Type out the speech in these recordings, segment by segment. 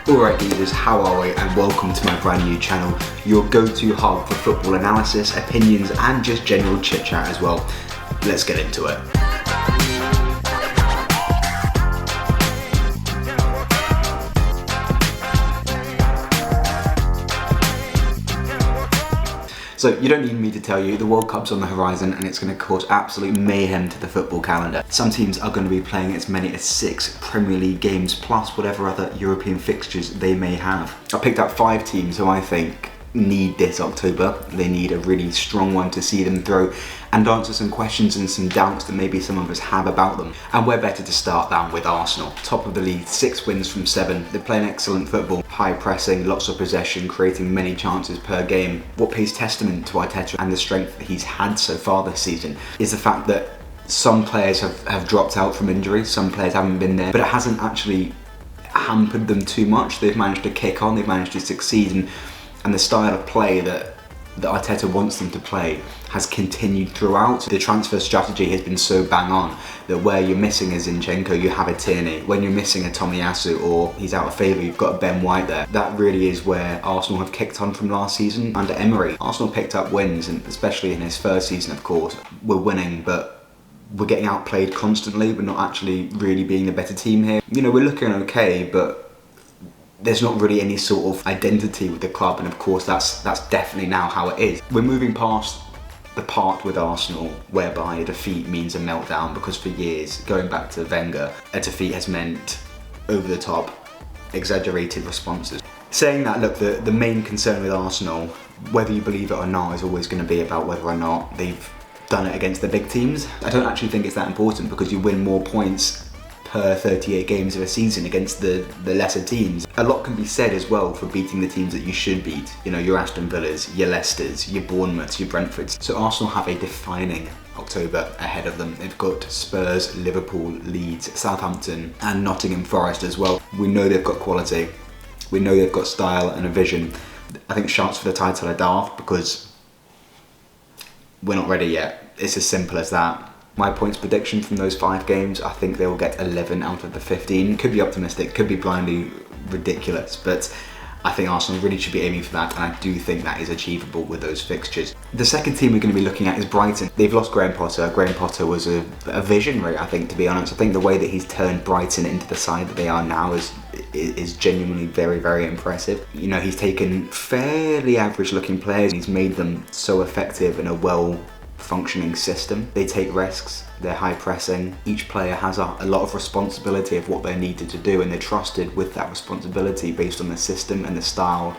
Alright leaders, how are we, and welcome to my brand new channel, your go-to hub for football analysis, opinions and just general chit chat as well. Let's get into it. So you don't need me to tell you, the World Cup's on the horizon and it's going to cause absolute mayhem to the football calendar. Some teams are going to be playing as many as 6 Premier League games plus whatever other European fixtures they may have. I picked out 5 teams who I think need this October. They need a really strong one to see them through and answer some questions and some doubts that maybe some of us have about them. And where better to start than with Arsenal. Top of the league, 6 wins from 7. They're playing excellent football, high pressing, lots of possession, creating many chances per game. What pays testament to Arteta and the strength that he's had so far this season is the fact that some players have dropped out from injury, some players haven't been there, but it hasn't actually hampered them too much. They've managed to kick on, they've managed to succeed, and the style of play that Arteta wants them to play has continued throughout. The transfer strategy has been so bang on that where you're missing a Zinchenko, you have a Tierney. When you're missing a Tomiyasu or he's out of favour, you've got a Ben White there. That really is where Arsenal have kicked on from last season under Emery. Arsenal picked up wins, and especially in his first season, of course, we're winning, but we're getting outplayed constantly. We're not actually really being the better team here. You know, we're looking okay, but there's not really any sort of identity with the club, and of course that's definitely now how it is. We're moving past the part with Arsenal whereby a defeat means a meltdown, because for years, going back to Wenger, a defeat has meant over the top, exaggerated responses. Saying that, look, the main concern with Arsenal, whether you believe it or not, is always going to be about whether or not they've done it against the big teams. I don't actually think it's that important, because you win more points per 38 games of a season against the lesser teams. A lot can be said as well for beating the teams that you should beat. You know, your Aston Villas, your Leicesters, your Bournemouths, your Brentfords. So Arsenal have a defining October ahead of them. They've got Spurs, Liverpool, Leeds, Southampton and Nottingham Forest as well. We know they've got quality. We know they've got style and a vision. I think shots for the title are daft because we're not ready yet. It's as simple as that. My points prediction from those 5 games, I think they will get 11 out of the 15. Could be optimistic, could be blindly ridiculous, but I think Arsenal really should be aiming for that, and I do think that is achievable with those fixtures. The second team we're going to be looking at is Brighton. They've lost Graham Potter. Graham Potter was a visionary, I think, to be honest. I think the way that he's turned Brighton into the side that they are now is genuinely very, very impressive. You know, he's taken fairly average looking players and he's made them so effective in a well-functioning system. They take risks, they're high pressing, each player has a lot of responsibility of what they're needed to do, and they're trusted with that responsibility based on the system and the style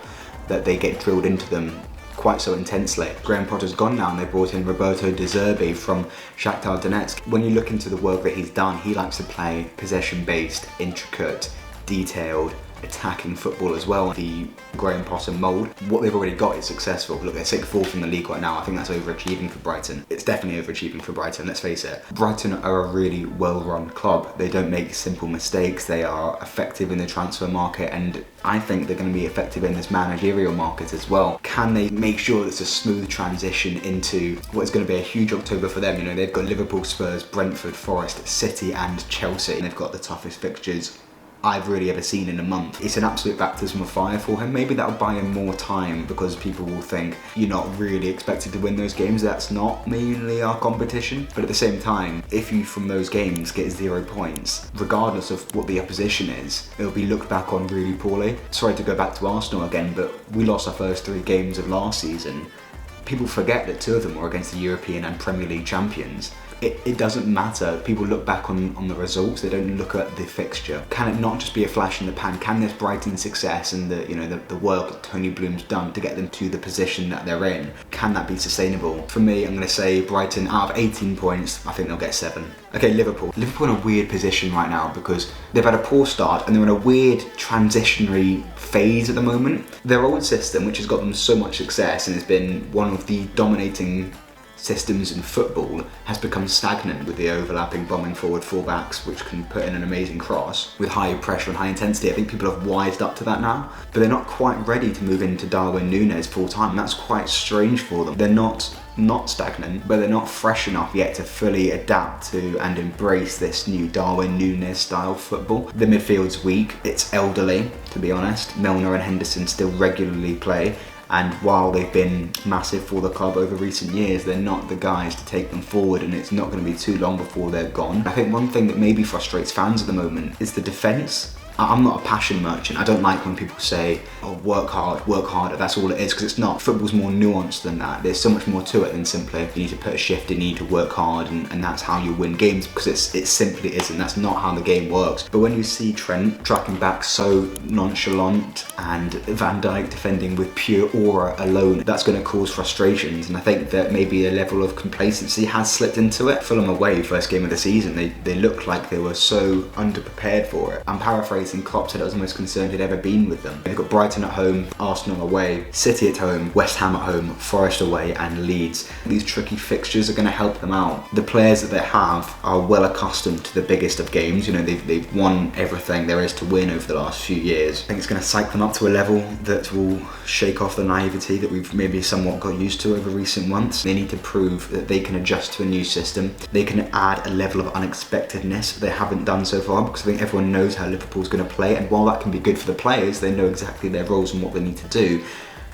that they get drilled into them quite so intensely. Graham Potter's gone now and they brought in Roberto De Zerbi from Shakhtar Donetsk. When you look into the work that he's done, he likes to play possession based, intricate, detailed, attacking football as well. The Graham Potter mould, what they've already got is successful. Look, they're 4th in the league right now. I think that's overachieving for Brighton. It's definitely overachieving for Brighton, let's face it. Brighton are a really well-run club. They don't make simple mistakes. They are effective in the transfer market, and I think they're going to be effective in this managerial market as well. Can they make sure it's a smooth transition into what is going to be a huge October for them? You know, they've got Liverpool, Spurs, Brentford, Forest, City and Chelsea, and they've got the toughest fixtures I've really ever seen in a month. It's an absolute baptism of fire for him. Maybe that'll buy him more time, because people will think you're not really expected to win those games. That's not mainly our competition. But at the same time, if you from those games get 0 points, regardless of what the opposition is, it'll be looked back on really poorly. Sorry to go back to Arsenal again, but we lost our first 3 games of last season. People forget that 2 of them were against the European and Premier League champions. It doesn't matter. People look back on the results, they don't look at the fixture. Can it not just be a flash in the pan? Can this Brighton success and the work that Tony Bloom's done to get them to the position that they're in, can that be sustainable? For me, I'm going to say Brighton, out of 18 points, I think they'll get 7. Okay, Liverpool. Liverpool in a weird position right now because they've had a poor start and they're in a weird transitionary phase at the moment. Their old system, which has got them so much success and has been one of the dominating systems in football has become stagnant with the overlapping bombing forward fullbacks, which can put in an amazing cross with high pressure and high intensity. I think people have wised up to that now, but they're not quite ready to move into Darwin Núñez full time. That's quite strange for them. They're not stagnant, but they're not fresh enough yet to fully adapt to and embrace this new Darwin Núñez style football. The midfield's weak, it's elderly, to be honest. Milner and Henderson still regularly play, and while they've been massive for the club over recent years, they're not the guys to take them forward, and it's not going to be too long before they're gone. I think one thing that maybe frustrates fans at the moment is the defence. I'm not a passion merchant. I don't like when people say, oh, work harder, that's all it is, because it's not. Football's more nuanced than that. There's so much more to it than simply you need to put a shift in, you need to work hard, and that's how you win games, because it simply isn't. That's not how the game works. But when you see Trent tracking back so nonchalant and Van Dijk defending with pure aura alone, that's going to cause frustrations, and I think that maybe a level of complacency has slipped into it. Fulham away, first game of the season, they looked like they were so underprepared for it. I'm paraphrasing, Klopp said it was the most concerned he'd ever been with them. They've got Brighton at home, Arsenal away, City at home, West Ham at home, Forest away, and Leeds. These tricky fixtures are going to help them out. The players that they have are well accustomed to the biggest of games. You know, they've won everything there is to win over the last few years. I think it's going to psych them up to a level that will shake off the naivety that we've maybe somewhat got used to over recent months. They need to prove that they can adjust to a new system. They can add a level of unexpectedness that they haven't done so far, because I think everyone knows how Liverpool's going to play, and while that can be good for the players, they know exactly their roles and what they need to do.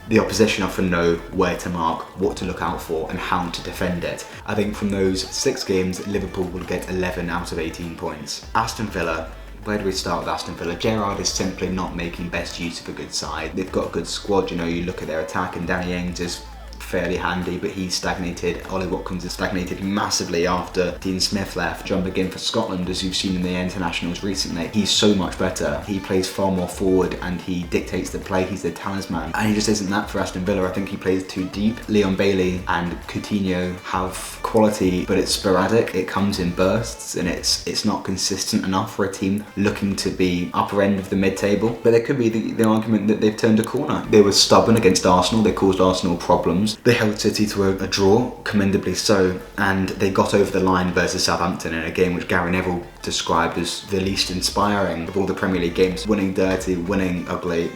The opposition often know where to mark, what to look out for, and how to defend it. I think from those 6 games, Liverpool will get 11 out of 18 points. Aston Villa. Where do we start with Aston Villa? Gerrard is simply not making best use of a good side. They've got a good squad, you know, you look at their attack, and Danny Ings is fairly handy, but he's stagnated. Ollie Watkins has stagnated massively after Dean Smith left. Jumping in for Scotland, as you've seen in the internationals recently, he's so much better. He plays far more forward and he dictates the play. He's the talisman, and he just isn't that for Aston Villa. I think he plays too deep. Leon Bailey and Coutinho have quality, but it's sporadic. It comes in bursts, and it's not consistent enough for a team looking to be upper end of the mid-table. But there could be the argument that they've turned a corner. They were stubborn against Arsenal. They caused Arsenal problems. They held City to a draw, commendably so, and they got over the line versus Southampton in a game which Gary Neville described as the least inspiring of all the Premier League games. Winning dirty, winning ugly.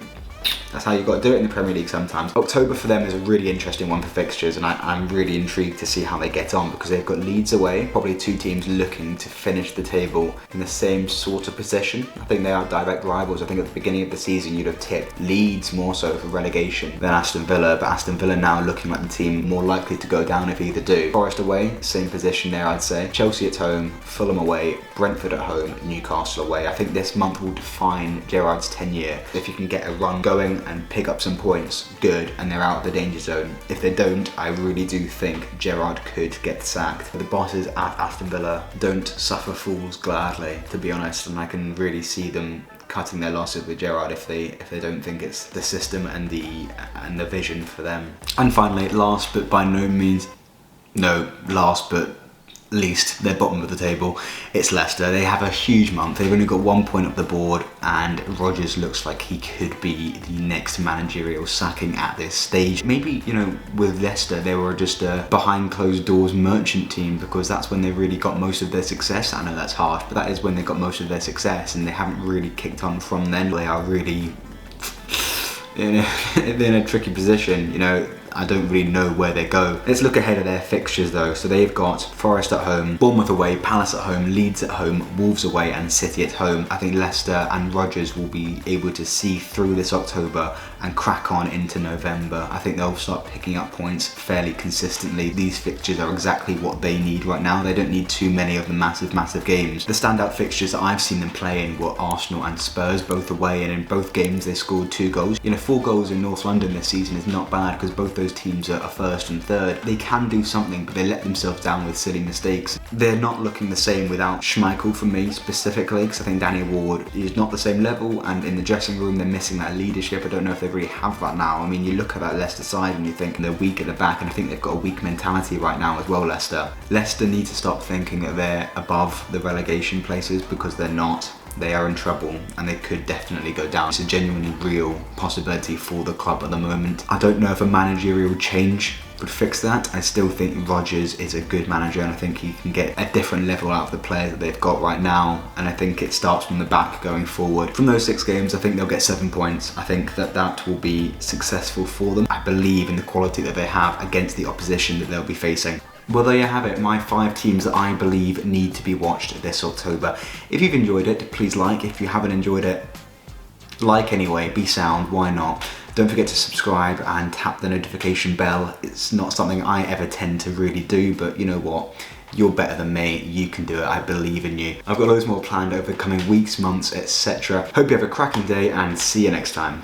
That's how you've got to do it in the Premier League sometimes. October for them is a really interesting one for fixtures, and I'm really intrigued to see how they get on, because they've got Leeds away, probably 2 teams looking to finish the table in the same sort of position. I think they are direct rivals. I think at the beginning of the season you'd have tipped Leeds more so for relegation than Aston Villa, but Aston Villa now looking like the team more likely to go down if either do. Forest away, same position there I'd say. Chelsea at home, Fulham away, Brentford at home, Newcastle away. I think this month will define Gerrard's tenure. If you can get a run going and pick up some points, good, and they're out of the danger zone. If they don't, I really do think Gerrard could get sacked. The bosses at Aston Villa don't suffer fools gladly, to be honest, and I can really see them cutting their losses with Gerrard if they don't think it's the system and the vision for them. And finally, last but least, they're bottom of the table, it's Leicester. They have a huge month. They've only got 1 point up the board, and Rodgers looks like he could be the next managerial sacking at this stage. Maybe, you know, with Leicester, they were just a behind closed doors merchant team, because that's when they really got most of their success. I know that's harsh, but that is when they got most of their success, and they haven't really kicked on from then. They are really in a tricky position, you know. I don't really know where they go. Let's look ahead at their fixtures though. So they've got Forest at home, Bournemouth away, Palace at home, Leeds at home, Wolves away, and City at home. I think Leicester and Rodgers will be able to see through this October and crack on into November. I think they'll start picking up points fairly consistently. These fixtures are exactly what they need right now. They don't need too many of the massive games. The standout fixtures that I've seen them play in were Arsenal and Spurs, both away, and in both games they scored 2 goals. You know, 4 goals in North London this season is not bad, because both those teams are first and third. They can do something, but they let themselves down with silly mistakes. They're not looking the same without Schmeichel for me specifically, because I think Danny Ward is not the same level, and in the dressing room they're missing that leadership. I don't know if they really have that now. I mean, you look at that Leicester side and you think they're weak at the back, and I think they've got a weak mentality right now as well, Leicester. Leicester need to stop thinking that they're above the relegation places, because they're not. They are in trouble, and they could definitely go down. It's a genuinely real possibility for the club at the moment. I don't know if a managerial change would fix that. I still think Rodgers is a good manager, and I think he can get a different level out of the players that they've got right now, and I think it starts from the back going forward. From those 6 games, I think they'll get 7 points. I think that will be successful for them. I believe in the quality that they have against the opposition that they'll be facing. Well, there you have it, my 5 teams that I believe need to be watched this October. If you've enjoyed it, please like. If you haven't enjoyed it, like anyway, be sound, why not? Don't forget to subscribe and tap the notification bell. It's not something I ever tend to really do, but you know what? You're better than me, you can do it, I believe in you. I've got loads more planned over the coming weeks, months, etc. Hope you have a cracking day and see you next time.